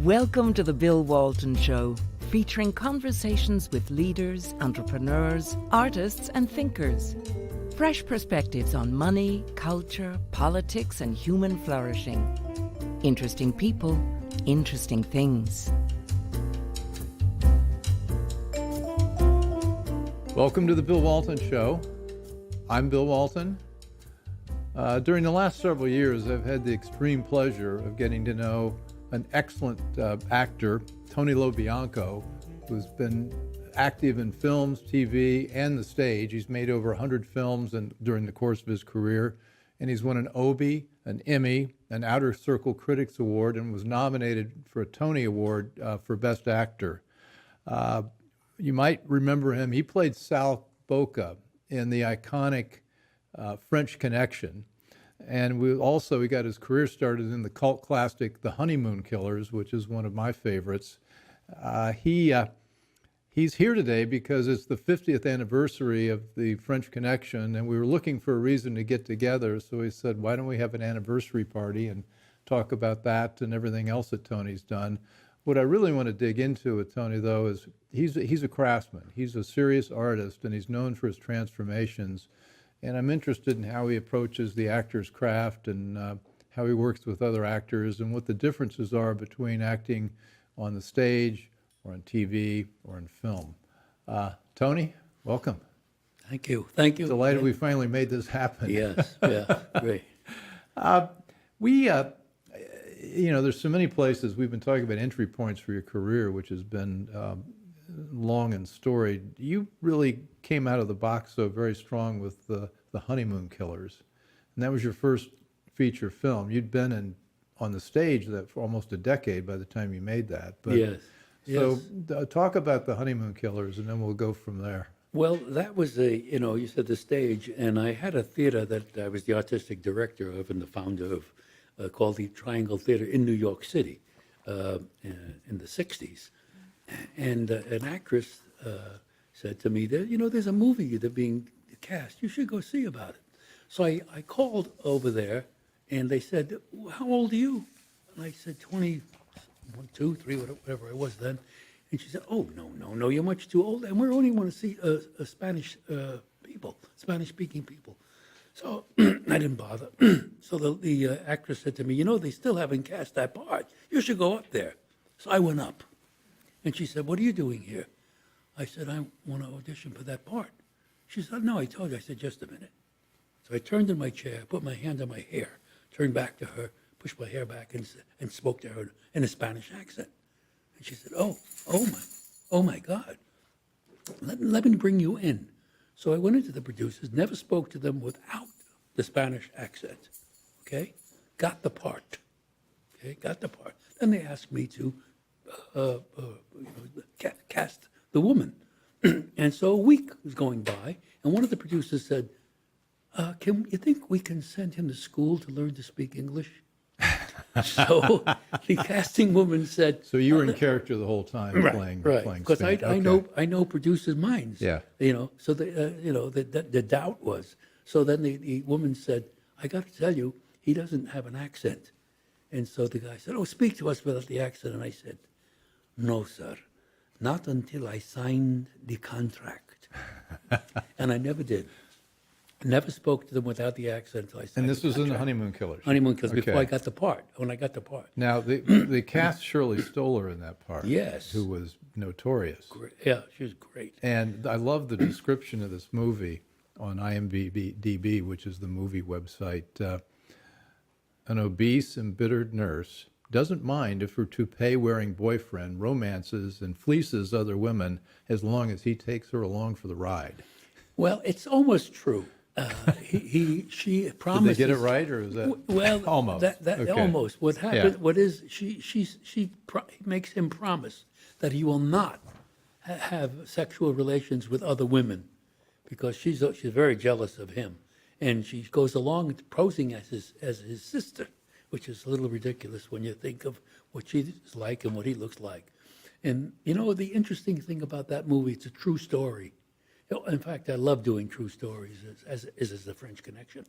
Welcome to the Bill Walton Show, featuring conversations with leaders, entrepreneurs, artists, and thinkers. Fresh perspectives on money, culture, politics, and human flourishing. Interesting people, interesting things. Welcome to the Bill Walton Show. I'm Bill Walton. During the last several years, I've had the extreme pleasure of getting to know an excellent actor, Tony LoBianco, who's been active in films, TV, and the stage. He's made over 100 films during the course of his career, and he's won an Obie, an Emmy, an Outer Circle Critics Award, and was nominated for a Tony Award for Best Actor. You might remember him. He played Sal Boca in the iconic French Connection. And he got his career started in the cult classic The Honeymoon Killers, which is one of my favorites. He's here today because it's the 50th anniversary of the French Connection, and we were looking for a reason to get together. So he said, why don't we have an anniversary party and talk about that and everything else that Tony's done. What I really want to dig into with Tony, though, is he's a craftsman. He's a serious artist, and he's known for his transformations. And I'm interested in how he approaches the actor's craft and how he works with other actors and what the differences are between acting on the stage or on TV or in film. Tony, welcome. Thank you. Thank you. Delighted we finally made this happen. Yes, yeah, great. There's so many places. We've been talking about entry points for your career, which has been long and storied. You really came out of the box so very strong with the Honeymoon Killers, and that was your first feature film. You'd been on the stage for almost a decade by the time you made that. But, yes. So talk about the Honeymoon Killers, and then we'll go from there. Well, that was you said the stage, and I had a theater that I was the artistic director of and the founder of called the Triangle Theater in New York City in the 60s. And an actress said to me, there's a movie that's being cast. You should go see about it. So I called over there, and they said, how old are you? And I said, 21, 2, 3, whatever I was then. And she said, oh, no, you're much too old. And we only want to see Spanish-speaking people. So I didn't bother. So the actress said to me, they still haven't cast that part. You should go up there. So I went up. And she said, what are you doing here? I said, I want to audition for that part. She said, no, I told you. I said, just a minute. So I turned in my chair, put my hand on my hair, turned back to her, pushed my hair back, and spoke to her in a Spanish accent. And she said, oh my God. Let me bring you in. So I went into the producers, never spoke to them without the Spanish accent. Okay? Got the part. Then they asked me to cast the woman. And so a week was going by, and one of the producers said, you think we can send him to school to learn to speak English? So the casting woman said... So you were in character the whole time playing because I know producers' minds. Yeah. So the doubt was. So then the woman said, I got to tell you, he doesn't have an accent. And so the guy said, speak to us without the accent. And I said, no, sir, not until I signed the contract. And I never did. Never spoke to them without the accent until I signed And this the was in contract. the Honeymoon Killers? Honeymoon Killers, before I got the part, when I got the part. Now, they cast Shirley Stoller in that part. Yes. Who was notorious. Great. Yeah, she was great. And I love the description of this movie on IMDb, which is the movie website. An obese, embittered nurse doesn't mind if her toupee-wearing boyfriend romances and fleeces other women as long as he takes her along for the ride. Well, it's almost true. She promises. Did they get it right, or is that almost? Okay. Almost. What happened? Yeah. What is she makes him promise that he will not have sexual relations with other women, because she's very jealous of him, and she goes along posing as his sister, which is a little ridiculous when you think of what she's like and what he looks like. And the interesting thing about that movie, it's a true story. In fact, I love doing true stories, as is the French Connection.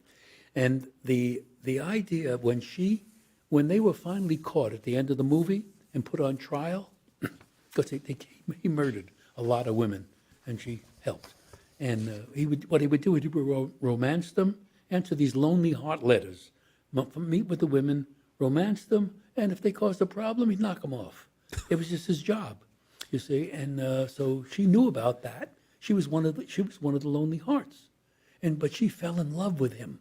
And the idea when they were finally caught at the end of the movie, and put on trial because he murdered a lot of women, and she helped. And what he would do, he would romance them, answer these lonely heart letters, meet with the women, romance them, and if they caused a problem, he'd knock them off. It was just his job, you see. And so she knew about that. She was one of the lonely hearts, but she fell in love with him,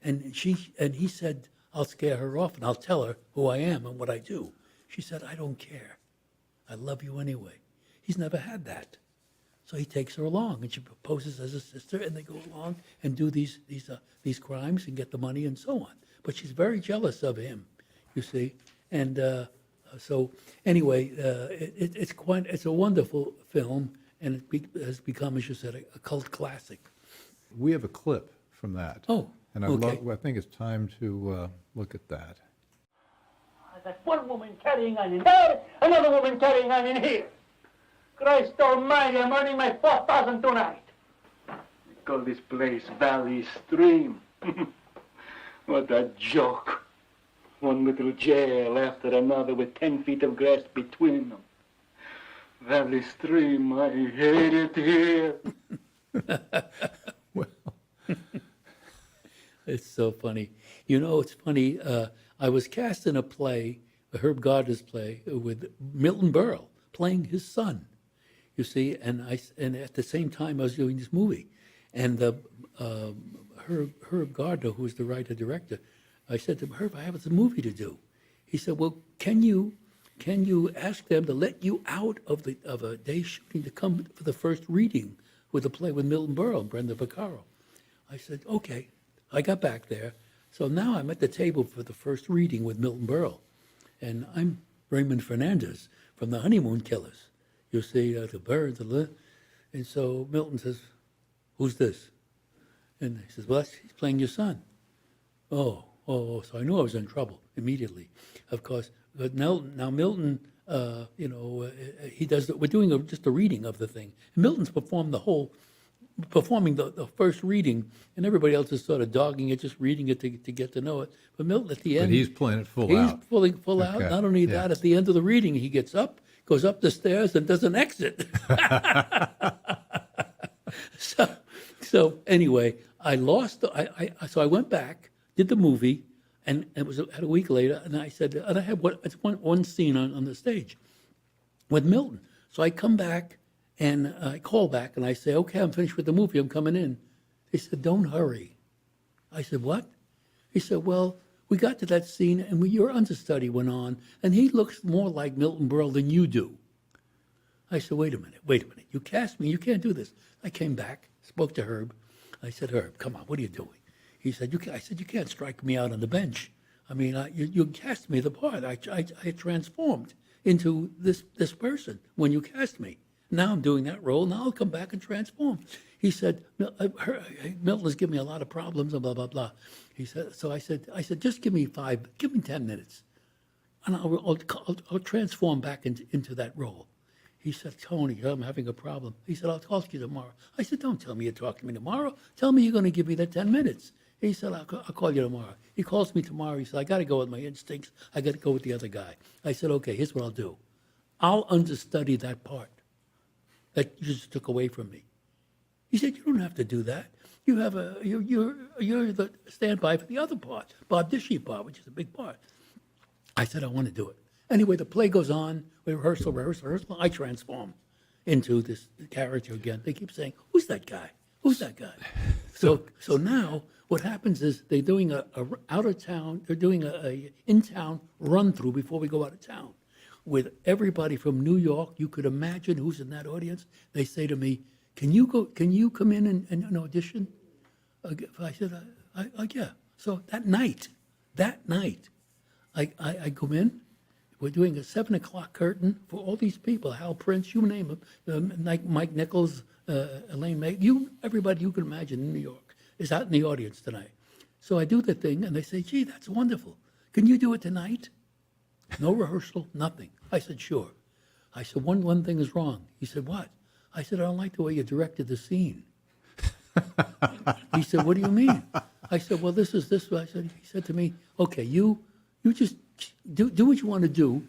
and he said, "I'll scare her off, and I'll tell her who I am and what I do." She said, "I don't care. I love you anyway." He's never had that. So he takes her along, and she proposes as a sister, and they go along and do these crimes and get the money and so on. But she's very jealous of him, you see. And so anyway, it's a wonderful film, and has become, as you said, a cult classic. We have a clip from that. Oh, and okay. I think it's time to look at that. That one woman carrying on in there, another woman carrying on in here. Christ almighty, I'm earning my 4,000 tonight. They call this place Valley Stream. What a joke. One little jail after another with 10 feet of grass between them. Valley Stream, I hate it here. Well, It's so funny. You know, it's funny. I was cast in a play, a Herb Gardner's play, with Milton Berle playing his son. You see, and at the same time I was doing this movie, and Herb Gardner, who was the writer director, I said to him, "Herb, I have a movie to do." He said, "Well, can you ask them to let you out of a day shooting to come for the first reading with the play with Milton Berle and Brenda Vaccaro?" I said, "Okay." I got back there, so now I'm at the table for the first reading with Milton Berle, and I'm Raymond Fernandez from the Honeymoon Killers. You see, the birds, and so Milton says, "Who's this?" And he says, "Well, he's playing your son." Oh, so I knew I was in trouble immediately, of course. But now Milton, he does. We're doing just a reading of the thing. And Milton's performing the first reading, and everybody else is sort of dogging it, just reading it to get to know it. But Milton, at the end, but he's playing it full out. He's pulling full out. Okay, Not only that, at the end of the reading, he gets up, goes up the stairs, and does an exit. So anyway, I lost. So I went back, did the movie, and it was a week later, and I said, and I had one scene on the stage with Milton. So I come back, and I call back, and I say, "Okay, I'm finished with the movie. I'm coming in." They said, "Don't hurry." I said, "What?" He said, "Well, we got to that scene, and your understudy went on, and he looks more like Milton Berle than you do." I said, wait a minute. You cast me. You can't do this." I came back, spoke to Herb. I said, "Herb, come on, what are you doing?" He said, I said, "You can't strike me out on the bench. I mean, you cast me the part. I transformed into this person when you cast me. Now I'm doing that role. Now I'll come back and transform." He said, "Milton has given me a lot of problems and blah, blah, blah." He said, so I said, "Just give me 10 minutes, and I'll transform back into that role." He said, "Tony, I'm having a problem." He said, "I'll talk to you tomorrow." I said, "Don't tell me you're talking to me tomorrow. Tell me you're going to give me the 10 minutes. He said, I'll call you tomorrow." He calls me tomorrow. He said, "I got to go with my instincts. I got to go with the other guy." I said, "Okay, here's what I'll do. I'll understudy that part that you just took away from me." He said, "You don't have to do that. You have you're the standby for the other part, Bob Dishy part, which is a big part." I said, "I want to do it." Anyway, the play goes on. We rehearsal. I transform into this character again. They keep saying, "Who's that guy? Who's that guy?" So now what happens is they're doing a out of town. They're doing a in town run through before we go out of town, with everybody from New York. You could imagine who's in that audience. They say to me, Can you come in and audition?" I said, "Yeah." So that night, I go in. We're doing a 7:00 curtain for all these people. Hal Prince, you name them, like Mike Nichols, Elaine May, everybody you can imagine in New York is out in the audience tonight. So I do the thing, and they say, "Gee, that's wonderful. Can you do it tonight?" No rehearsal, nothing. I said, "Sure." I said, one thing is wrong." He said, "What?" I said, "I don't like the way you directed the scene." He said, "What do you mean?" I said, "Well, this is this." He said to me, "Okay, you just do what you want to do,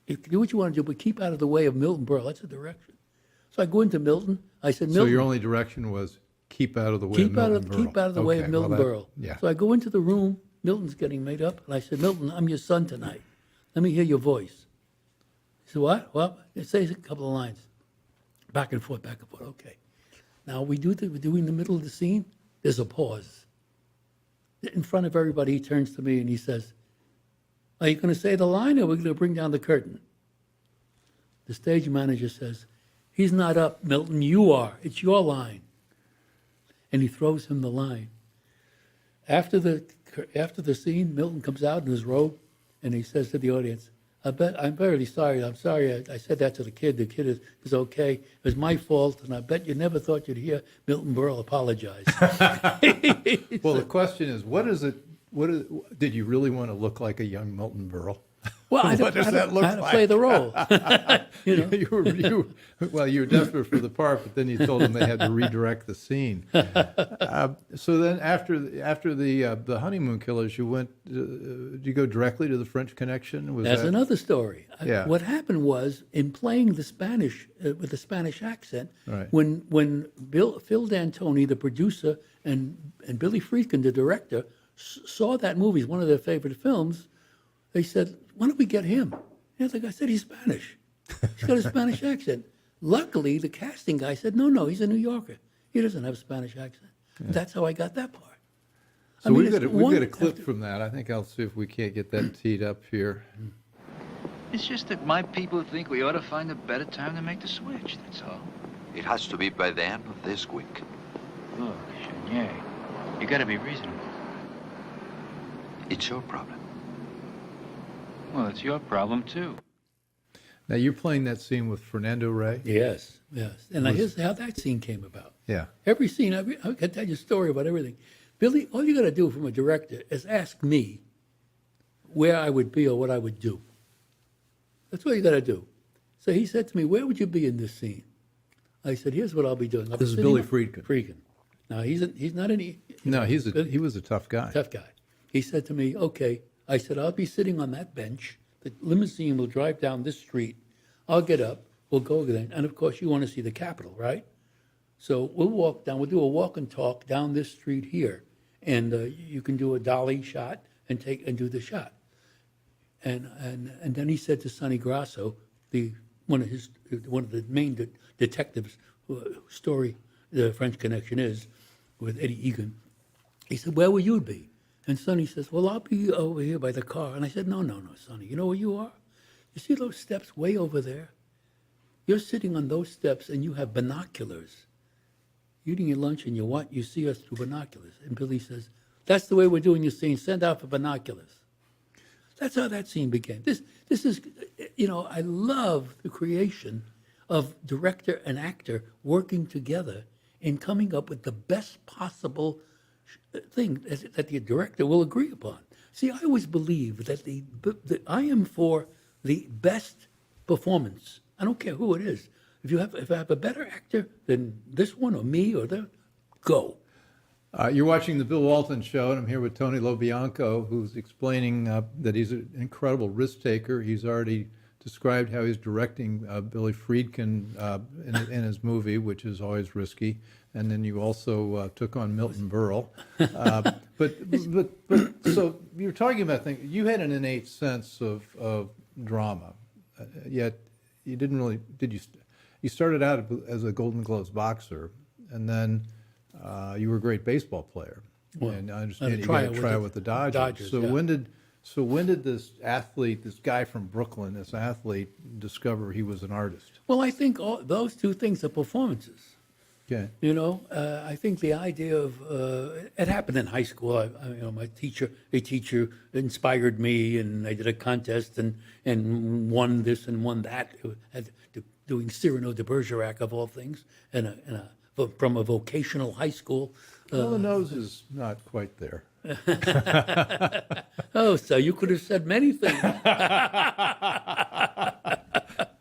You can do what you want to do, but keep out of the way of Milton Berle. That's a direction. So I go into Milton. I said, So Milton, your only direction was keep out of the way of Milton Berle. keep out of the way of Okay, Milton well, that- Berle. Yeah. So I go into the room. Milton's getting made up, and I said, Milton, I'm your son tonight. Let me hear your voice. He said, what? Well, it says a couple of lines. Back and forth, back and forth. Okay. Now we're doing the middle of the scene. There's a pause. In front of everybody, he turns to me and he says, are you going to say the line, or are we going to bring down the curtain? The stage manager says, he's not up, Milton, you are. It's your line. And he throws him the line. After the scene, Milton comes out in his robe, and he says to the audience, I'm very sorry. I'm sorry I said that to the kid. The kid is okay. It was my fault, and I bet you never thought you'd hear Milton Berle apologize. Well, the question is, did you really want to look like a young Milton Berle? Well, I What does that look had to like? play the role. You know? you were desperate for the part, but then you told them they had to redirect the scene. So then, after the Honeymoon Killers, you went. Did you go directly to the French Connection? Was That's that- another story. Yeah. What happened was, in playing the Spanish with the Spanish accent, Right. when Phil D'Antoni, the producer, and Billy Friedkin, the director, saw that movie as one of their favorite films, they said, why don't we get him? And like I said, he's Spanish. He's got a Spanish accent. Luckily, the casting guy said, no, he's a New Yorker. He doesn't have a Spanish accent. That's how I got that part. So we've got a clip from that. I think I'll see if we can't get that teed up here. It's just that my people think we ought to find a better time to make the switch, that's all. It has to be by the end of this week. Look, Chenier, you gotta be reasonable. It's your problem. Well, it's your problem, too. Now you're playing that scene with Fernando Rey. Yes. And here's how that scene came about. Yeah. Every scene, I can tell you a story about everything. Billy, all you got to do from a director is ask me where I would be or what I would do. That's what you got to do. So he said to me, where would you be in this scene? I said, here's what I'll be doing. This is Billy Friedkin. Friedkin. Now, he's not any... No, he was a tough guy. Tough guy. He said to me, okay. I said, I'll be sitting on that bench. The limousine will drive down this street. I'll get up. We'll go over there. And, of course, you want to see the Capitol, right? So we'll walk down. We'll do a walk and talk down this street here. And you can do a dolly shot and do the shot. And then he said to Sonny Grasso, one of the main detectives whose story the French Connection is, with Eddie Egan. He said, where will you be? And Sonny says, well, I'll be over here by the car. And I said, no, Sonny, you know where you are? You see those steps way over there? You're sitting on those steps and you have binoculars. You're eating your lunch and you see us through binoculars. And Billy says, that's the way we're doing your scene. Send out for binoculars. That's how that scene began. This is, I love the creation of director and actor working together in coming up with the best possible thing that the director will agree upon. See, I always believe that I am for the best performance. I don't care who it is. If I have a better actor than this one or me or them, go. You're watching the Bill Walton Show, and I'm here with Tony LoBianco, who's explaining that he's an incredible risk taker. He's already described how he's directing Billy Friedkin in his movie, which is always risky. And then you also took on Milton Berle. But so you're talking about things. You had an innate sense of drama, yet you didn't really. Did you? You started out as a Golden Gloves boxer, and then you were a great baseball player. Well, and I understand you try got a tryout with the Dodgers. So yeah. when did this athlete, this guy from Brooklyn, this athlete, discover he was an artist? Well, I think those two things are performances. Okay. I think the idea of it happened in high school. My teacher inspired me, and I did a contest and won this and won that. Doing Cyrano de Bergerac of all things, from a vocational high school. Well, the nose is not quite there. Oh, so you could have said many things.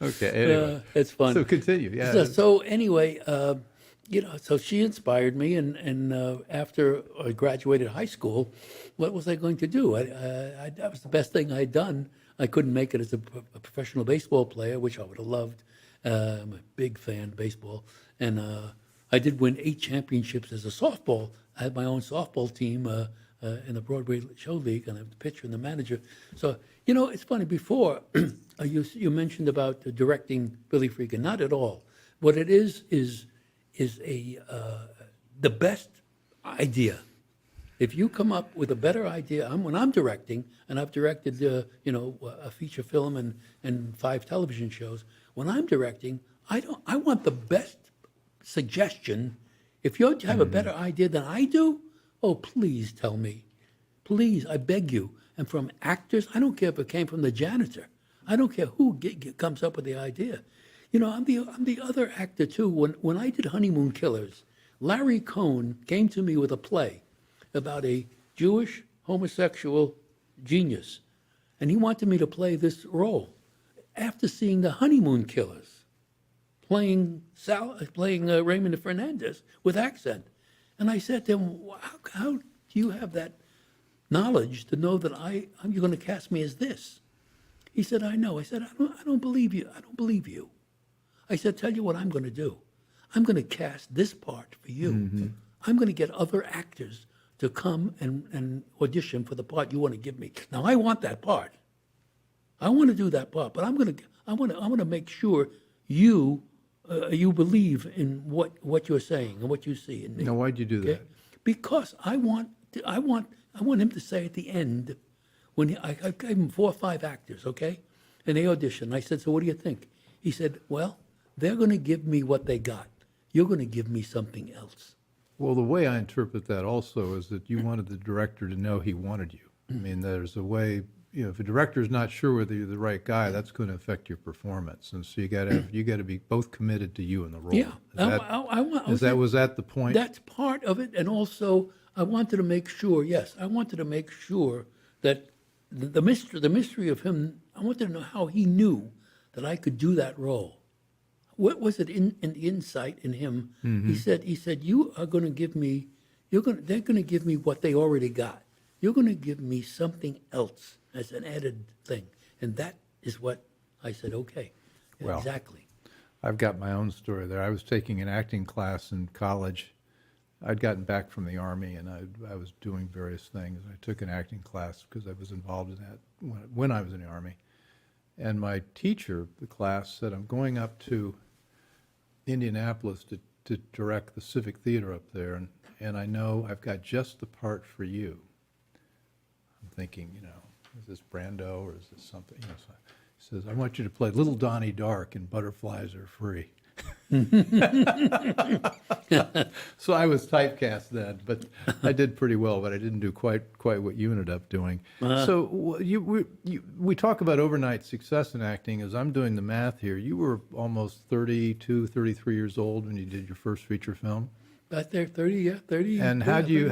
Okay. Anyway. It's fun. So continue. Yeah. So anyway, so she inspired me, and after I graduated high school, what was I going to do? That was the best thing I'd done. I couldn't make it as a professional baseball player, which I would have loved. I'm a big fan of baseball. And I did win 8 championships as a softball. I had my own softball team in the Broadway Show League, and I'm the pitcher and the manager. So, you know, it's funny, before you mentioned about directing Billy Freakin'. Not at all. What it is the best idea. If you come up with a better idea, when I'm directing, and I've directed, a feature film and 5 television shows. When I'm directing, I want the best suggestion. If you have a better idea than I do, oh, please tell me. Please, I beg you. And from actors, I don't care if it came from the janitor. I don't care who comes up with the idea. You know, I'm the other actor too. When I did Honeymoon Killers, Larry Cohn came to me with a play about a Jewish homosexual genius, and he wanted me to play this role. After seeing the Honeymoon Killers, playing Raymond Fernandez with accent, and I said to him, "How do you have that knowledge to know that you're going to cast me as this?" He said, "I know." I said, I don't believe you. I don't believe you." I said, "Tell you what I'm going to do. I'm going to cast this part for you. I'm going to get other actors to come and audition for the part you want to give me. Now, I want that part. I want to do that part, but I want to make sure you believe in what you're saying and what you see in me." Now, why'd you do that? Because I want him to say at the end, when I gave him 4 or 5 actors, okay, and they auditioned. I said, "So what do you think?" He said, "Well, they're going to give me what they got. You're going to give me something else." Well, the way I interpret that also is that you wanted the director to know he wanted you. I mean, there's a way, if a director's not sure whether you're the right guy, that's going to affect your performance. And so you got to be both committed to you in the role. Yeah. Was that the point? That's part of it. And also, I wanted to make sure, that the mystery of him, I wanted to know how he knew that I could do that role. What was it in the insight in him? He said, "You are going to give me, they're going to give me what they already got. You're going to give me something else as an added thing." And that is what I said, okay, Well, exactly. I've got my own story there. I was taking an acting class in college. I'd gotten back from the Army, and I was doing various things. I took an acting class because I was involved in that when I was in the Army. And my teacher, the class, said, "I'm going up to Indianapolis to direct the Civic Theater up there, and I know I've got just the part for you." I'm thinking, is this Brando or is this something? So he says, "I want you to play Little Donnie Dark in Butterflies Are Free." So I was typecast then, but I did pretty well, but I didn't do quite what you ended up doing. So we talk about overnight success in acting. As I'm doing the math here, you were almost 32, 33 years old when you did your first feature film. About there, 30. And how'd you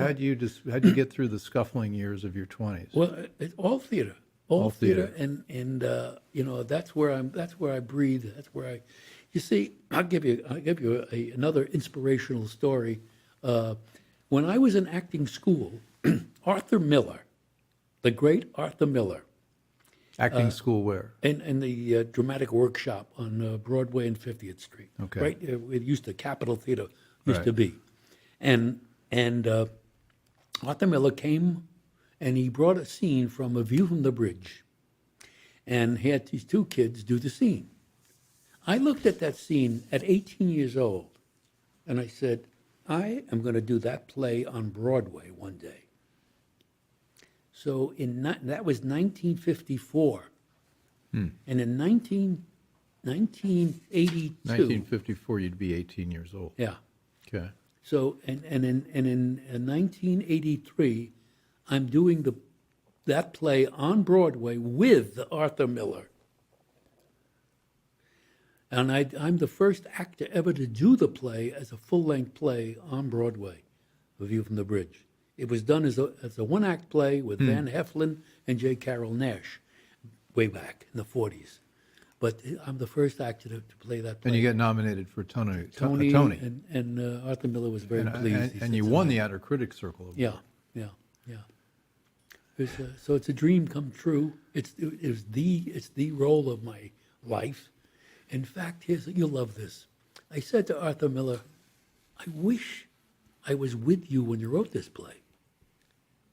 get through the scuffling years of your 20s? Well, it's all theater, and that's where I breathe. That's where I. You see, I'll give you another inspirational story. When I was in acting school, Arthur Miller, the great Arthur Miller. Acting school where? In the dramatic workshop on Broadway and 50th Street. Okay. Right? It used to, Capitol Theater used to Right. be. And Arthur Miller came and he brought a scene from A View from the Bridge. And he had these 2 kids do the scene. I looked at that scene at 18 years old, and I said, I am going to do that play on Broadway one day. So that was 1954. And in 1982. 1954, you'd be 18 years old. Yeah. Okay. So, and in 1983, I'm doing that play on Broadway with Arthur Miller. And I'm the first actor ever to do the play as a full-length play on Broadway, A View from the Bridge. It was done as a one-act play with Van Heflin and J. Carroll Nash way back in the 40s. But I'm the first actor to play that play. And you got nominated for Tony. And Arthur Miller was very pleased. And you won the Outer Critics Circle Award. Yeah. So it's a dream come true. It's the role of my life. In fact, you'll love this. I said to Arthur Miller, I wish I was with you when you wrote this play.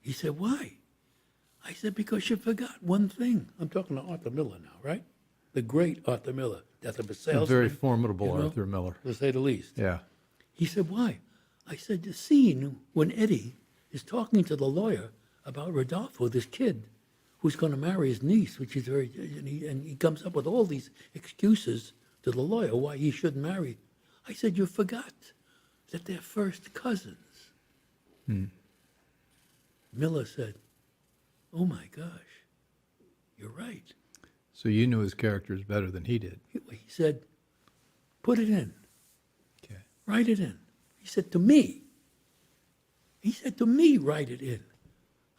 He said, why? I said, because you forgot one thing. I'm talking to Arthur Miller now, right? The great Arthur Miller, death of a A salesman. very formidable you know, Arthur Miller. to say the least. Yeah. He said, why? I said, the scene when Eddie is talking to the lawyer about Rodolfo, this kid who's going to marry his niece, which is very, and he comes up with all these excuses to the lawyer why he shouldn't marry. I said, you forgot that they're first cousins. Miller said, oh my gosh, you're right. So you knew his characters better than he did. He said, put it in. Okay. Write it in. He said to me. He said to me, write it in.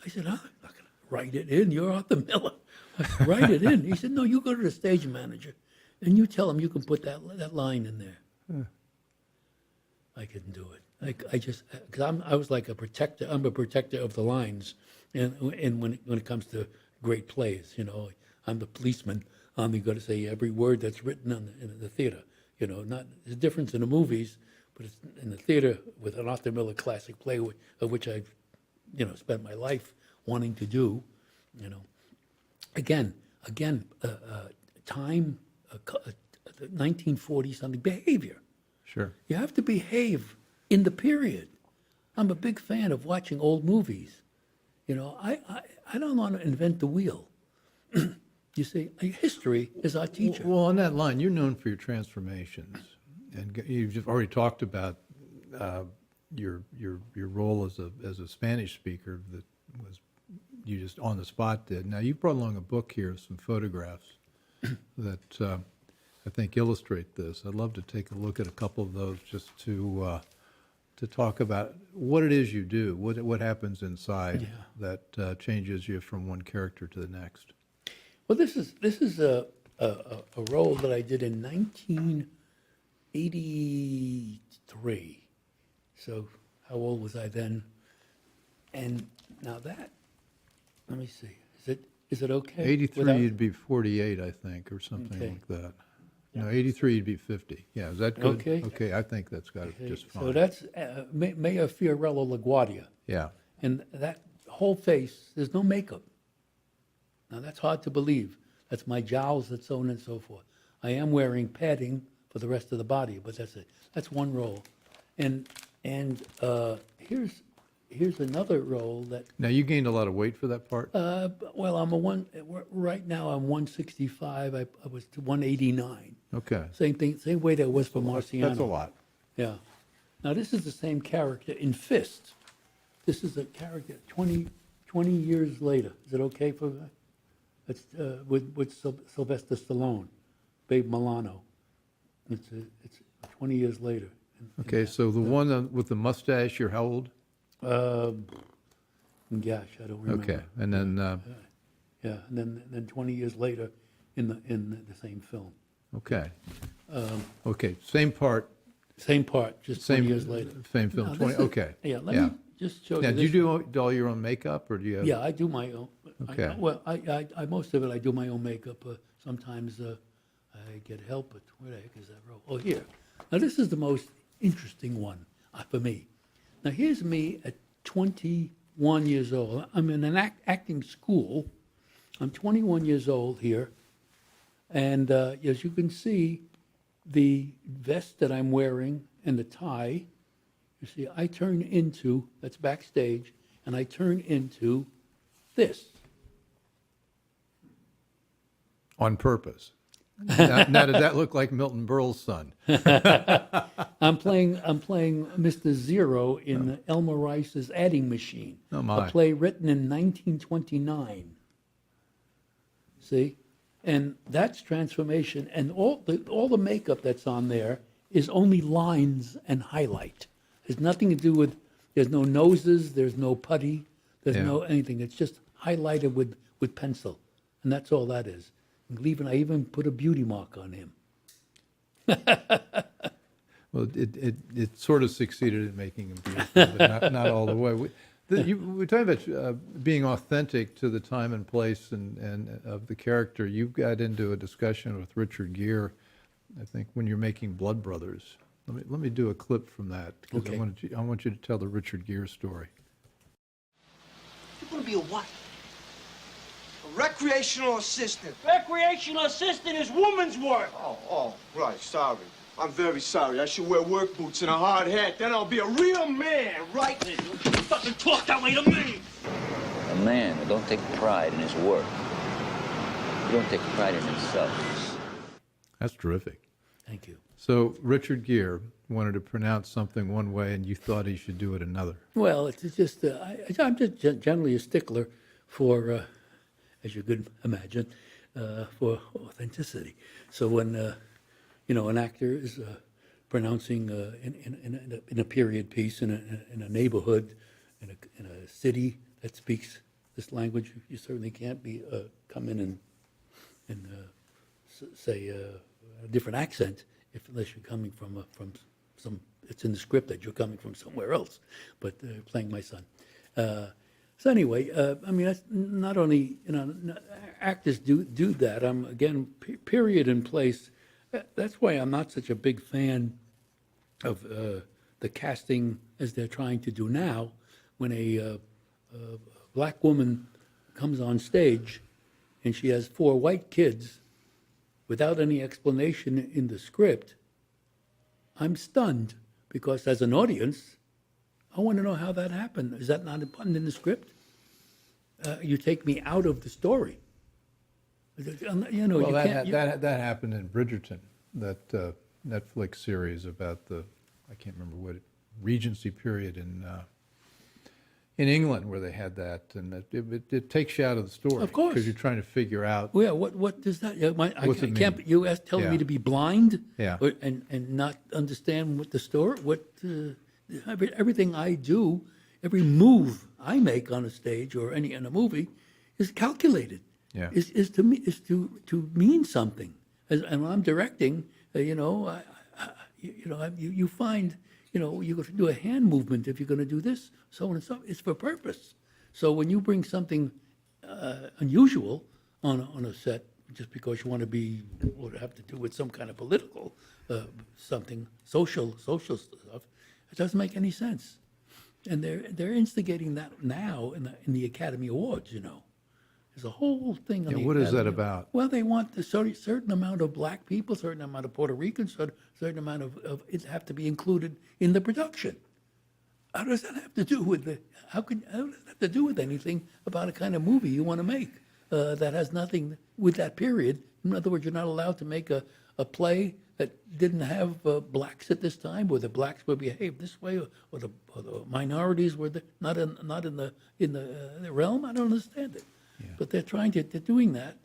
I said, I'm not going to write it in. You're Arthur Miller. Write it in. He said, no, you go to the stage manager and you tell him you can put that line in there. I couldn't do it. I just, because I was like a protector. I'm a protector of the lines. And when it comes to great plays, I'm the policeman. I'm got to say every word that's written in the theater. Not there's a difference in the movies, but it's in the theater with an Arthur Miller classic play, of which I've, spent my life wanting to do. Again, time, 1940 something behavior. Sure. You have to behave in the period. I'm a big fan of watching old movies. I don't want to invent the wheel. You see, history is our teacher. Well, on that line, you're known for your transformations, and you've just already talked about your role as a Spanish speaker that was you just on the spot did. Now you brought along a book here, some photographs that I think illustrate this. I'd love to take a look at a couple of those just to talk about what it is you do, what happens inside that changes you from one character to the next. Well, this is a role that I did in 1983. So how old was I then? And now that, let me see. Is it okay? 83, you'd be 48, I think, or something Okay. like that. No, 83, you'd be 50. Yeah, is that good? Okay. Okay, I think that's got it Okay, just fine. so that's Mayor Fiorello LaGuardia. Yeah. And that whole face, there's no makeup. Now, that's hard to believe. That's my jowls, that's so on and so forth. I am wearing padding for the rest of the body, but that's it. That's one role. And here's another role that, Now, you gained a lot of weight for that part? well, right now I'm 165. I was to 189. Okay. Same thing, same weight I was for Marciano. That's a lot. Yeah. Now, this is the same character in Fist. This is a character 20 years later. Is it okay for that? It's with Sylvester Stallone, Babe Milano. It's 20 years later. Okay, so the one with the mustache, you're how old? Gosh, I don't remember. Okay, and then, Yeah, and then 20 years later in the same film. okay. Okay, same part, Same part, just 20 same, years later. same film, Now, 20, this is- okay. Yeah, let me just show Now, you do you this. do all your own makeup, or do you have? Yeah, I do my own. Okay. Well, I most of it, I do my own makeup. Sometimes I get help, but where the heck is that roll? Oh, here. Now, this is the most interesting one for me. Now, here's me at 21 years old. I'm in an acting school. I'm 21 years old here. And as you can see, the vest that I'm wearing and the tie, you see, I turn into, that's backstage, and I turn into this. On purpose. Now, does that look like Milton Berle's son? I'm playing Mr. Zero in Elmer Rice's Adding Machine, Oh, my. a play written in 1929. See, and that's transformation, and all the makeup that's on there is only lines and highlight. There's nothing to do with. There's no noses. There's no putty. There's Yeah. no anything. It's just highlighted with pencil, and that's all that is. I even put a beauty mark on him. Well, it sort of succeeded in making him beautiful, but not all the way. We're talking about being authentic to the time and place and of the character. You got into a discussion with Richard Gere, I think, when you're making Blood Brothers. Let me do a clip from that because Okay. I want you to tell the Richard Gere story. You're gonna be a what? A recreational assistant. Recreational assistant is woman's work. Oh, right, sorry. I'm very sorry. I should wear work boots and a hard hat. Then I'll be a real man, right? Fucking talk that way to me. A man who don't take pride in his work. He don't take pride in himself. That's terrific. Thank you. So Richard Gere wanted to pronounce something one way, and you thought he should do it another. Well, it's just I'm just generally a stickler for, as you could imagine, for authenticity. So when an actor is pronouncing in a period piece in a neighborhood in a city that speaks this language, you certainly can't be come in and say a different accent unless you're coming from some. It's in the script that you're coming from somewhere else, but playing my son. So anyway, I mean, that's not only actors do that. I'm again period and place. That's why I'm not such a big fan of the casting as they're trying to do now. When a black woman comes on stage and she has 4 white kids without any explanation in the script, I'm stunned because as an audience, I want to know how that happened. Is that not important in the script? You take me out of the story. You know, Well, you that can't. that happened in Bridgerton, that Netflix series about I can't remember what Regency period in England where they had that, and it takes you out of the story. Of course. Because you're trying to figure out. Well, yeah, what does that? Yeah, What's it can't. mean? You telling Yeah. me to be blind? Yeah. And not understand what the story? Everything I do, every move I make on a stage or in a movie, is calculated. Yeah. Is to mean something. And when I'm directing, you find, you have to do a hand movement if you're going to do this, so on and so on. It's for purpose. So when you bring something unusual on a set, just because you want to be, or have to do with some kind of political, something, social stuff, it doesn't make any sense. And they're instigating that now in the Academy Awards, There's a whole thing on Yeah, the what is that Academy. about? Well, they want a certain amount of black people, certain amount of Puerto Ricans, certain amount of it have to be included in the production. How does that have to do with how does that have to do with anything about a kind of movie you want to make that has nothing with that period? In other words, you're not allowed to make a play that didn't have blacks at this time, where the blacks would behave this way, or the minorities were not in the realm. I don't understand it. Yeah. But they're they're doing that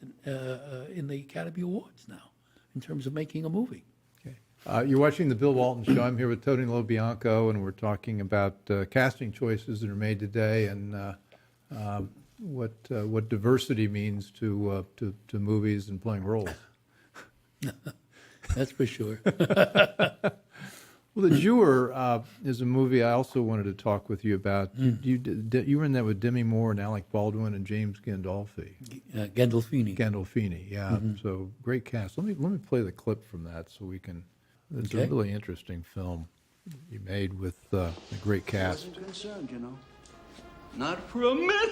in the Academy Awards now, in terms of making a movie. Okay. You're watching the Bill Walton Show. I'm here with Tony LoBianco, and we're talking about casting choices that are made today and what diversity means to movies and playing roles. That's for sure. Well, The Jewer is a movie I also wanted to talk with you about. You were in that with Demi Moore and Alec Baldwin and James Gandolfini. Gandolfini. Yeah. Mm-hmm. So great cast. Let me play the clip from that so we can. It's a really interesting film you made with a great cast. I'm concerned, Not for a minute.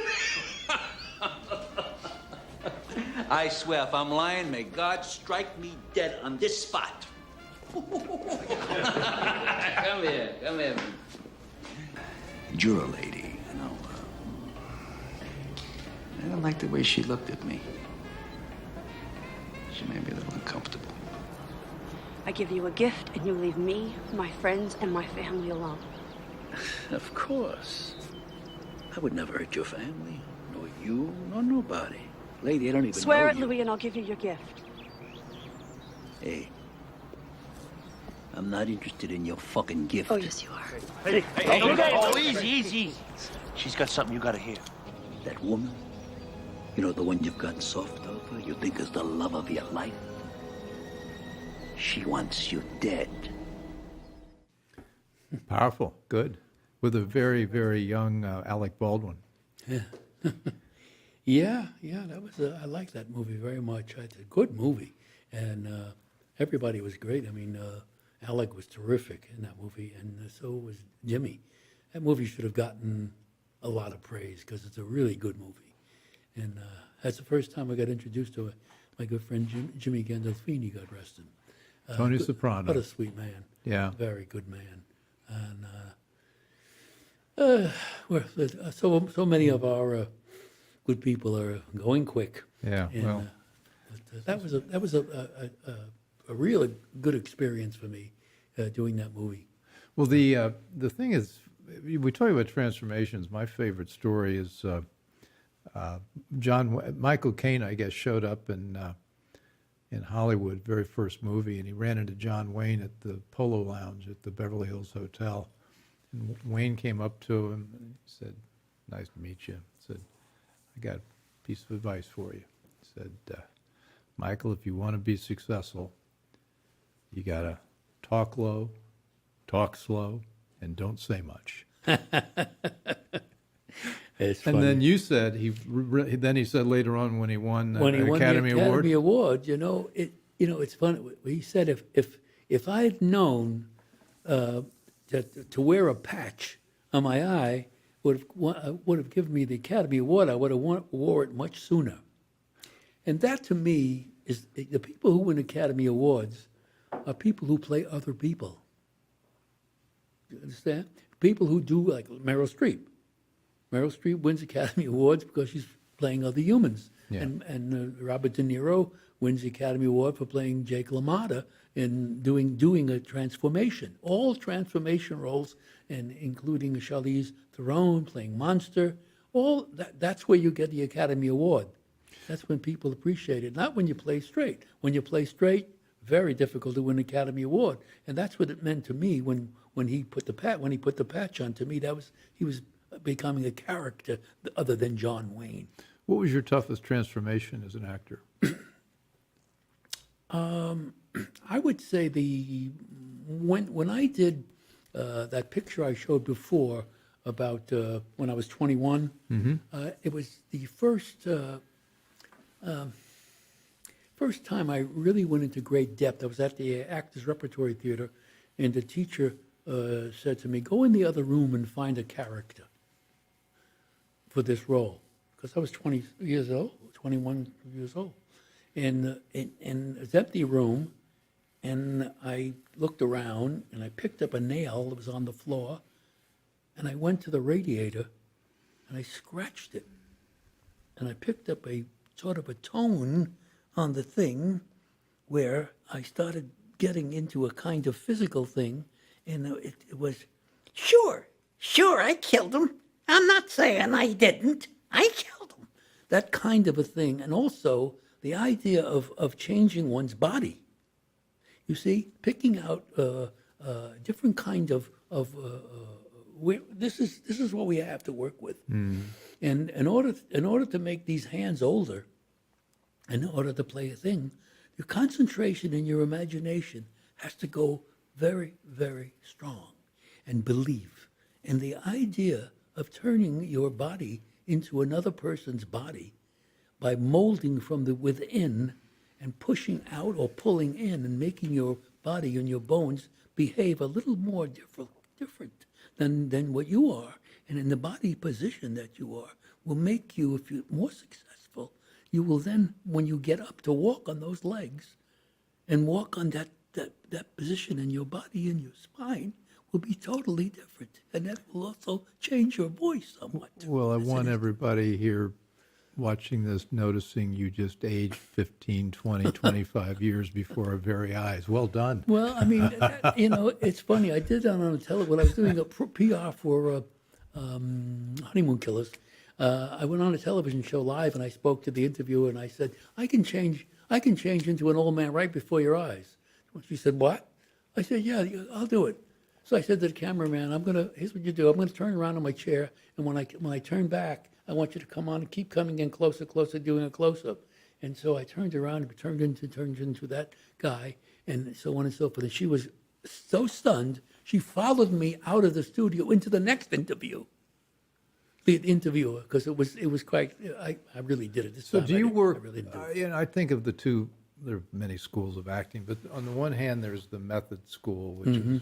I swear, if I'm lying, may God strike me dead on this spot. Come here. Juror lady, I don't like the way she looked at me. She made me a little uncomfortable. I give you a gift, and you leave me, my friends, and my family alone. Of course. I would never hurt your family, nor you, nor nobody. Lady, I don't even Swear know it, you. Louis, and I'll give you your gift. Hey, I'm not interested in your fucking gift. Oh, yes, you are. Hey, oh, easy. She's got something you gotta hear. That woman, the one you've gotten soft over, you think is the love of your life? She wants you dead. Powerful. Good. with a very, very young Alec Baldwin. Yeah, that was I like that movie very much. It's a good movie, and everybody was great. I mean, Alec was terrific in that movie, and so was Jimmy. That movie should have gotten a lot of praise because it's a really good movie. And that's the first time I got introduced to my good friend Jimmy Gandolfini, God rest him. Tony Soprano. What a sweet man. Yeah. Very good man. And so many of our good people are going quick. Yeah, And, well. that was a really good experience for me doing that movie. Well, the thing is, we talk about transformations. My favorite story is Michael Caine, I guess, showed up in Hollywood, very first movie, and he ran into John Wayne at the Polo Lounge at the Beverly Hills Hotel. And Wayne came up to him and said, "Nice to meet you." He said, "I got a piece of advice for you." He said, "Michael, if you want to be successful, you got to talk low, talk slow, and don't say much." It's And funny. then you said then he said later on when he won When he an won Academy the Award. Academy Award, it's funny. He said if I had known to wear a patch on my eye would have given me the Academy Award, I would have wore it much sooner. And that to me is the people who win Academy Awards are people who play other people. You understand? People who do, like Meryl Streep. Meryl Streep wins Academy Awards because she's playing other humans. Yeah. And Robert De Niro wins the Academy Award for playing Jake LaMotta in doing a transformation. All transformation roles, and including Charlize Theron playing Monster. All that's where you get the Academy Award. That's when people appreciate it. Not when you play straight. When you play straight, very difficult to win an Academy Award. And that's what it meant to me when he put the patch on. To me, he was becoming a character other than John Wayne. What was your toughest transformation as an actor? I would say when I did that picture I showed before about when I was 21, it was the first time I really went into great depth. I was at the Actors Repertory Theater, and the teacher said to me, "Go in the other room and find a character for this role," because I was 21 years old. And it's empty room, and I looked around, and I picked up a nail that was on the floor, and I went to the radiator, and I scratched it. And I picked up a sort of a tone on the thing where I started getting into a kind of physical thing, and it was, sure, I killed him. I'm not saying I didn't. I killed him. That kind of a thing. And also the idea of changing one's body. You see, picking out different kind of this is what we have to work with. And in order to make these hands older, in order to play a thing, your concentration and your imagination has to go very, very strong, and belief. And the idea of turning your body into another person's body by molding from the within and pushing out or pulling in and making your body and your bones behave a little more different than what you are, and in the body position that you are, will make you, if you're more successful, you will then, when you get up to walk on those legs and walk on that position in your body and your spine, will be totally different. And that will also change your voice somewhat. Well, I want everybody here watching this noticing you just aged 15, 20, 25 years before our very eyes. Well done. Well, I mean, it's funny. I did that on when I was doing a PR for Honeymoon Killers. I went on a television show live, and I spoke to the interviewer, and I said, I can change into an old man right before your eyes. She said, what? I said, yeah, I'll do it. So I said to the cameraman, here's what you do. I'm going to turn around in my chair, and when I turn back, I want you to come on and keep coming in closer, doing a close-up. And so I turned around and turned into that guy, and so on and so forth. And she was so stunned, She followed me out of the studio into the next interview. The interviewer, because it was quite. I really did it this So time. do you work? I really didn't do it. I think of the two. There are many schools of acting, but on the one hand, there's the method school, which is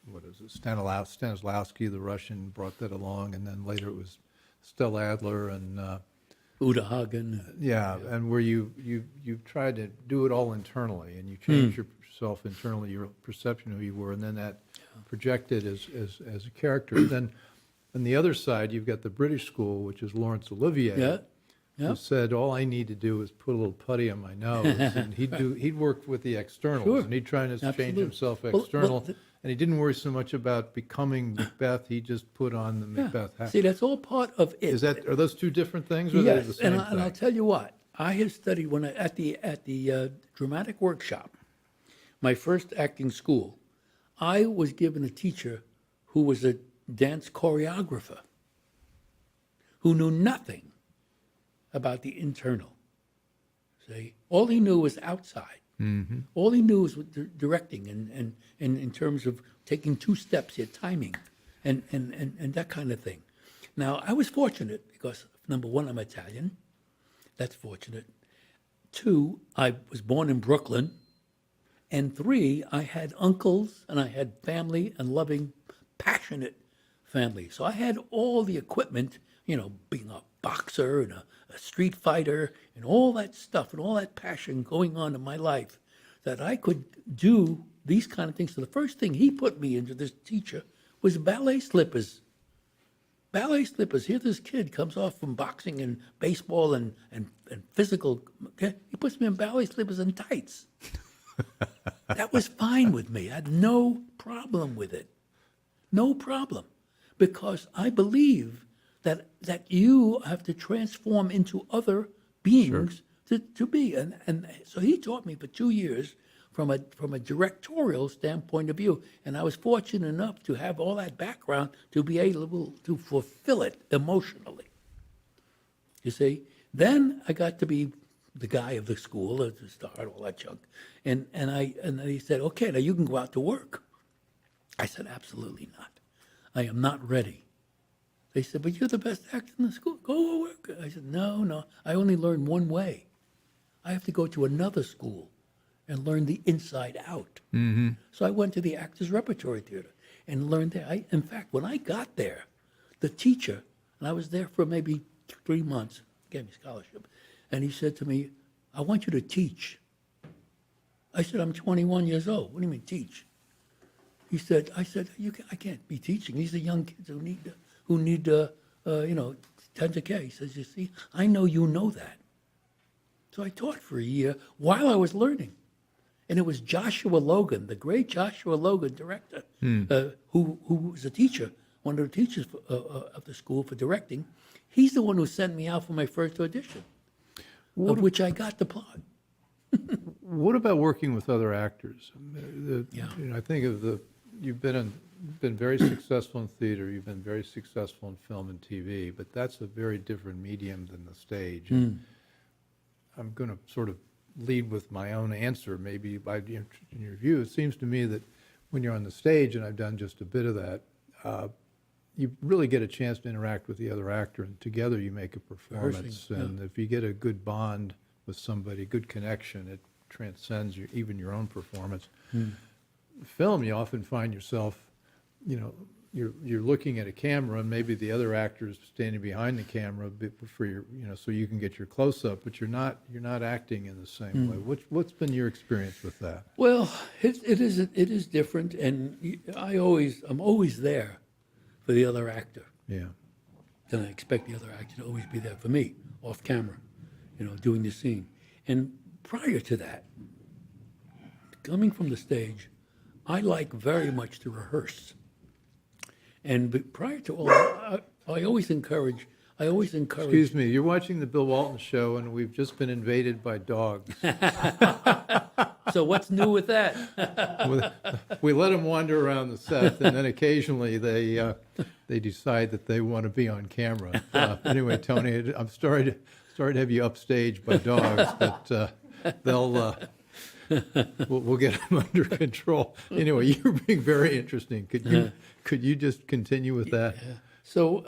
what is it? Stanislavski, the Russian, brought that along, and then later it was Stella Adler and Uta Hagen. and where you tried to do it all internally, and you changed yourself internally, your perception of who you were, and then that projected as a character. Then on the other side, you've got the British school, which is Laurence Olivier. Who said, all I need to do is put a little putty on my nose, and he'd work with the externals, and he'd try to change himself external, and he didn't worry so much about becoming Macbeth. He just put on the Macbeth hat. See, that's all part of it. Are those two different things, or are they the Yes, same and thing? I'll tell you what. I have studied at the dramatic workshop, my first acting school. I was given a teacher who was a dance choreographer, who knew nothing about the internal. See, all he knew was outside. Mm-hmm. All he knew was directing and in terms of taking 2 steps here, timing, and that kind of thing. Now, I was fortunate because, number one, I'm Italian. That's fortunate. 2, I was born in Brooklyn. And 3, I had uncles and I had family and loving, passionate family. So I had all the equipment, being a boxer and a street fighter and all that stuff and all that passion going on in my life, that I could do these kind of things. So the first thing he put me into, this teacher, was ballet slippers. Ballet slippers. Here this kid comes off from boxing and baseball and physical. Okay? He puts me in ballet slippers and tights. That was fine with me. I had no problem with it. No problem. Because I believe that you have to transform into other beings to be. And so he taught me for 2 years from a directorial standpoint of view. And I was fortunate enough to have all that background to be able to fulfill it emotionally. You see? Then I got to be the guy of the school, the star, all that junk. And he said, okay, now you can go out to work. I said, absolutely not. I am not ready. They said, but you're the best actor in the school. Go work. I said, no. I only learn one way. I have to go to another school and learn the inside out. Mm-hmm. So I went to the Actors Repertory Theater and learned there. In fact, when I got there, the teacher, and I was there for maybe 3 months, gave me scholarship, and he said to me, I want you to teach. I said, I'm 21 years old. What do you mean teach? I said, I can't be teaching. These are young kids who need tons of care. He says, you see, I know you know that. So I taught for a year while I was learning. And it was Joshua Logan, the great Joshua Logan, director, who was a teacher, one of the teachers of the school for directing. He's the one who sent me out for my first audition, of which I got the part. What about working with other actors? Yeah. I think of you've been very successful in theater, you've been very successful in film and TV, but that's a very different medium than the stage. And I'm going to sort of lead with my own answer, maybe in your view. It seems to me that when you're on the stage, and I've done just a bit of that, you really get a chance to interact with the other actor, and together you make a performance. And if you get a good bond with somebody, good connection, it transcends even your own performance. Film, you often find yourself, you're looking at a camera, and maybe the other actor is standing behind the camera for your, so you can get your close up, but you're not acting in the same way. What's been your experience with that? Well, it is different, and I'm always there for the other actor. Yeah. And I expect the other actor to always be there for me, off camera, doing the scene. And prior to that, coming from the stage, I like very much to rehearse. And prior to all that, I always encourage. Excuse me, you're watching the Bill Walton Show, and we've just been invaded by dogs. So what's new with that? We let them wander around the set, and then occasionally they decide that they want to be on camera. Anyway, Tony, I'm sorry to have you upstaged by dogs, but We'll get them under control. Anyway, you're being very interesting. Could you just continue with that? So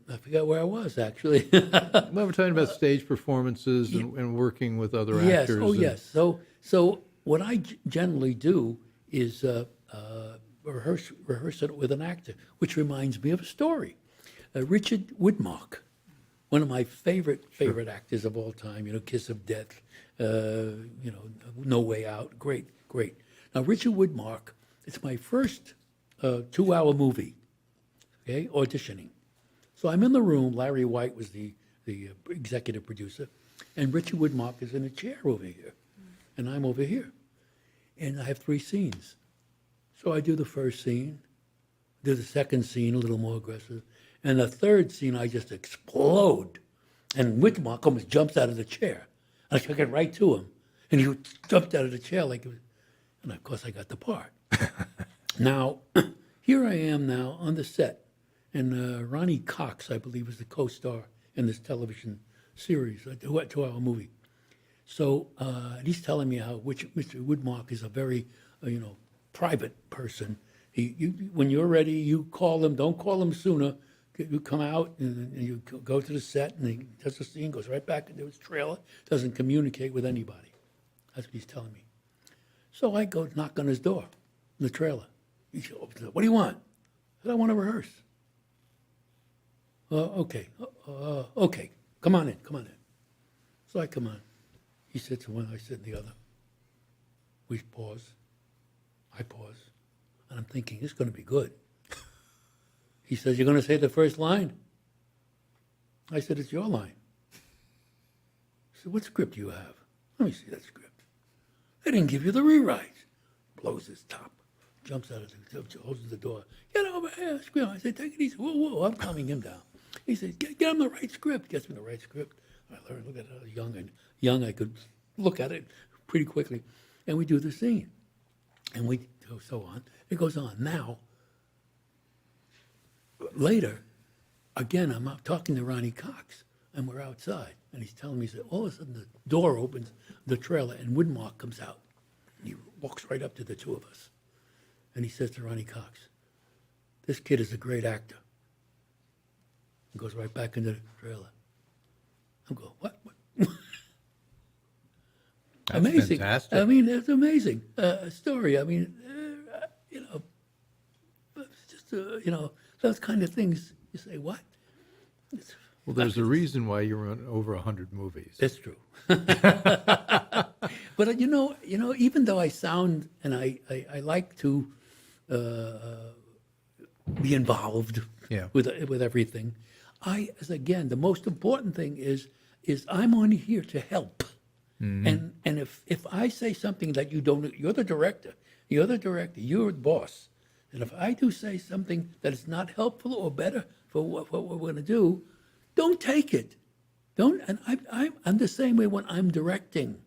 I forgot where I was, actually. Well, we're talking about stage performances and working with other Yes. actors. Oh, and- yes. So what I generally do is rehearse it with an actor, which reminds me of a story. Richard Widmark, one of my favorite actors of all time. Kiss of Death. No Way Out. Great. Now, Richard Widmark. It's my first 2-hour movie. Okay, auditioning. So I'm in the room. Larry White was the executive producer, and Richard Widmark is in a chair over here, and I'm over here, and I have 3 scenes. So I do the first scene, do the second scene a little more aggressive, and the third scene I just explode, and Widmark almost jumps out of the chair. I took it right to him, and he jumped out of the chair like it was, and of course I got the part. Now, here I am now on the set. And Ronnie Cox, I believe, is the co-star in this television series, a 2-hour movie. So he's telling me how Mr. Widmark is a very, private person. When you're ready, you call him. Don't call him sooner. You come out and you go to the set, and he does the scene, goes right back into his trailer, doesn't communicate with anybody. That's what he's telling me. So I go knock on his door in the trailer. He opens it. What do you want? I said, I want to rehearse. Okay. Okay. Come on in. So I come on. He sits in one, I sit in the other. We pause. I pause. And I'm thinking, this is going to be good. He says, you're going to say the first line? I said, it's your line. He said, what script do you have? Let me see that script. They didn't give you the rewrite. Blows his top. Jumps out of the, closes the door. Get over here. I said, take it easy. Whoa. I'm calming him down. He says, get him the right script. Gets me the right script. I learned, look at it. Young, I could look at it pretty quickly. And we do the scene. And we go so on. It goes on. Now, later, again, I'm out talking to Ronnie Cox, and we're outside. And he's telling me, all of a sudden the door opens, the trailer, and Widmark comes out. And he walks right up to the two of us. And he says to Ronnie Cox, this kid is a great actor. And goes right back into the trailer. I'm going, what? That's amazing. fantastic. I mean, it's amazing story. I mean, it's just, those kind of things. You say, what? Well, there's a reason why you're on over 100 movies. That's true. But even though I sound and I like to be involved with everything, the most important thing is I'm only here to help. Mm-hmm. And if I say something that you don't, you're the director, you're the boss. And if I do say something that is not helpful or better for what we're going to do, don't take it. Don't. And I'm the same way when I'm directing.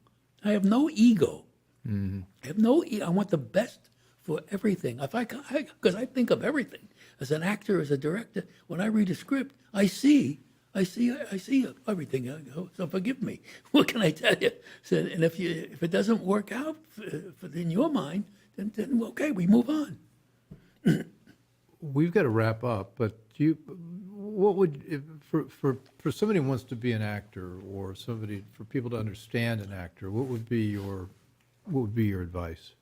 I have no ego. Mm-hmm. I have no. I want the best for everything. Because I think of everything as an actor, as a director. When I read a script, I see everything. So forgive me. What can I tell you? So, and if it doesn't work out in your mind, then okay, we move on. We've got to wrap up, but what would for somebody who wants to be an actor, or for people to understand an actor, what would be your advice?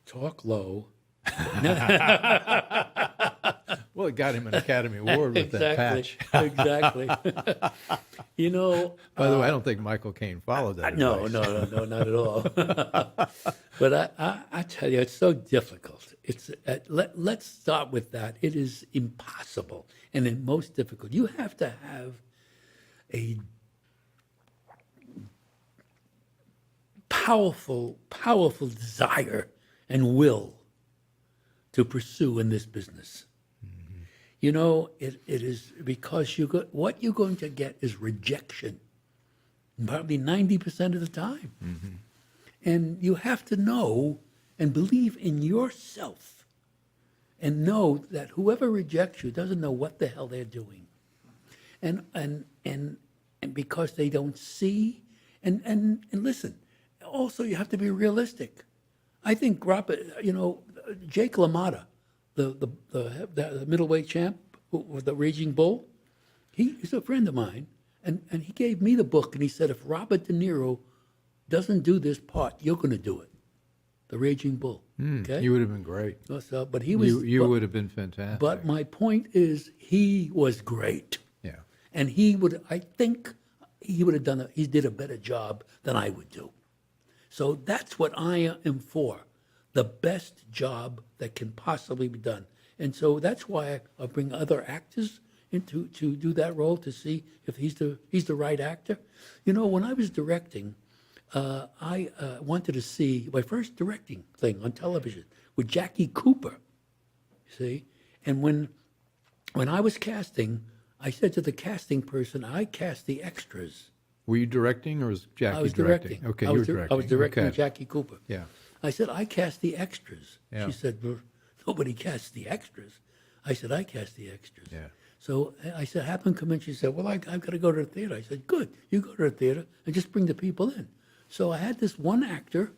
Talk low. Well, it got him an Academy Award with that patch. Exactly. By the way, I don't think Michael Caine followed that. No, not at all. But I tell you, it's so difficult. It's let's start with that. It is impossible, and the most difficult. You have to have a powerful desire and will to pursue in this business. Mm-hmm. It is because what you're going to get is rejection, probably 90% of the time. Mm-hmm. And you have to know and believe in yourself and know that whoever rejects you doesn't know what the hell they're doing. And because they don't see, and listen, also you have to be realistic. I think Jake LaMotta, the middleweight champ with the Raging Bull, he's a friend of mine, and he gave me the book, and he said, if Robert De Niro doesn't do this part, you're going to do it. The Raging Bull. Okay? You would have been great. So, but he was. You would have been fantastic. But my point is, he was great. Yeah. And he would, I think, he would have he did a better job than I would do. So that's what I am for, the best job that can possibly be done. And so that's why I bring other actors to do that role to see if he's the right actor. You know, when I was directing, I wanted to see my first directing thing on television with Jackie Cooper. See, and when I was casting, I said to the casting person, I cast the extras. Were you directing, or was Jackie I was directing? Okay, you were directing. I was directing Okay. Jackie Cooper. Yeah. I said, I cast the extras. Yeah. She said, well, nobody casts the extras. I said, I cast the extras. Yeah. So I said, have them come in. She said, well, I've got to go to the theater. I said, good. You go to the theater and just bring the people in. So I had this one actor,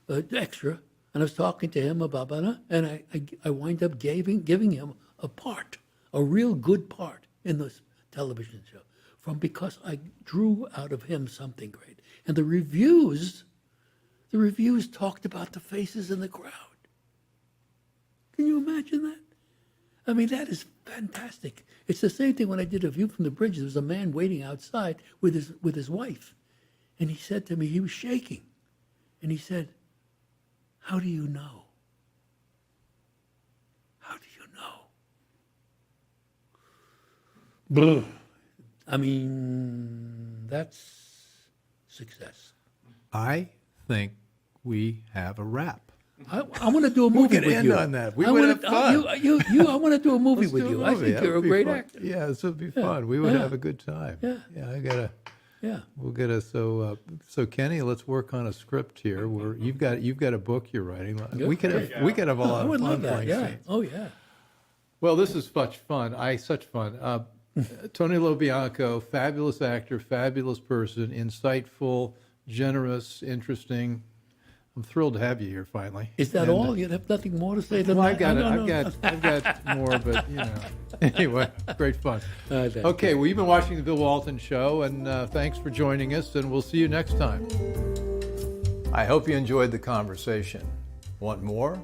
extra, and I was talking to him about it, and I wind up giving him a part, a real good part in this television show, because I drew out of him something great. And the reviews talked about the faces in the crowd. Can you imagine that? I mean, that is fantastic. It's the same thing when I did A View from the Bridge. There was a man waiting outside with his wife. And he said to me, he was shaking. And he said, how do you know? How do you know? Blah. I mean, that's success. I think we have a wrap. I want to do a movie could with end you. on that. We I would wanna- have fun. I want to do a movie Let's with do a you. I movie. think That you're a would be great fun. actor. Yeah, this would be fun. We would have a good time. Yeah. I gotta. Yeah. We'll get a so Kenny. Let's work on a script here. Where you've got a book you're writing. We could have a lot I of would fun love that. playing Yeah. scenes. Oh yeah. Well, this is such fun. Such fun. Tony LoBianco, fabulous actor, fabulous person, insightful, generous, interesting. I'm thrilled to have you here finally. Is that all? You have nothing more to say than Well, that? I've got more, but you know. Anyway, great fun. Thank you. Okay, well, you've been watching the Bill Walton Show, and thanks for joining us, and we'll see you next time. I hope you enjoyed the conversation. Want more?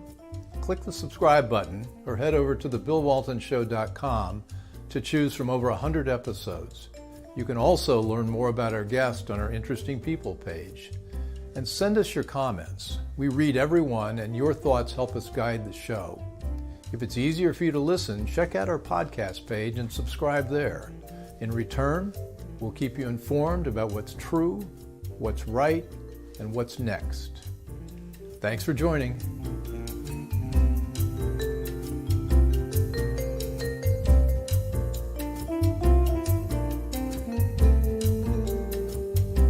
Click the subscribe button or head over to thebillwaltonshow.com to choose from over 100 episodes. You can also learn more about our guest on our Interesting People page. And send us your comments. We read every one, and your thoughts help us guide the show. If it's easier for you to listen, check out our podcast page and subscribe there. In return, we'll keep you informed about what's true, what's right, and what's next. Thanks for joining.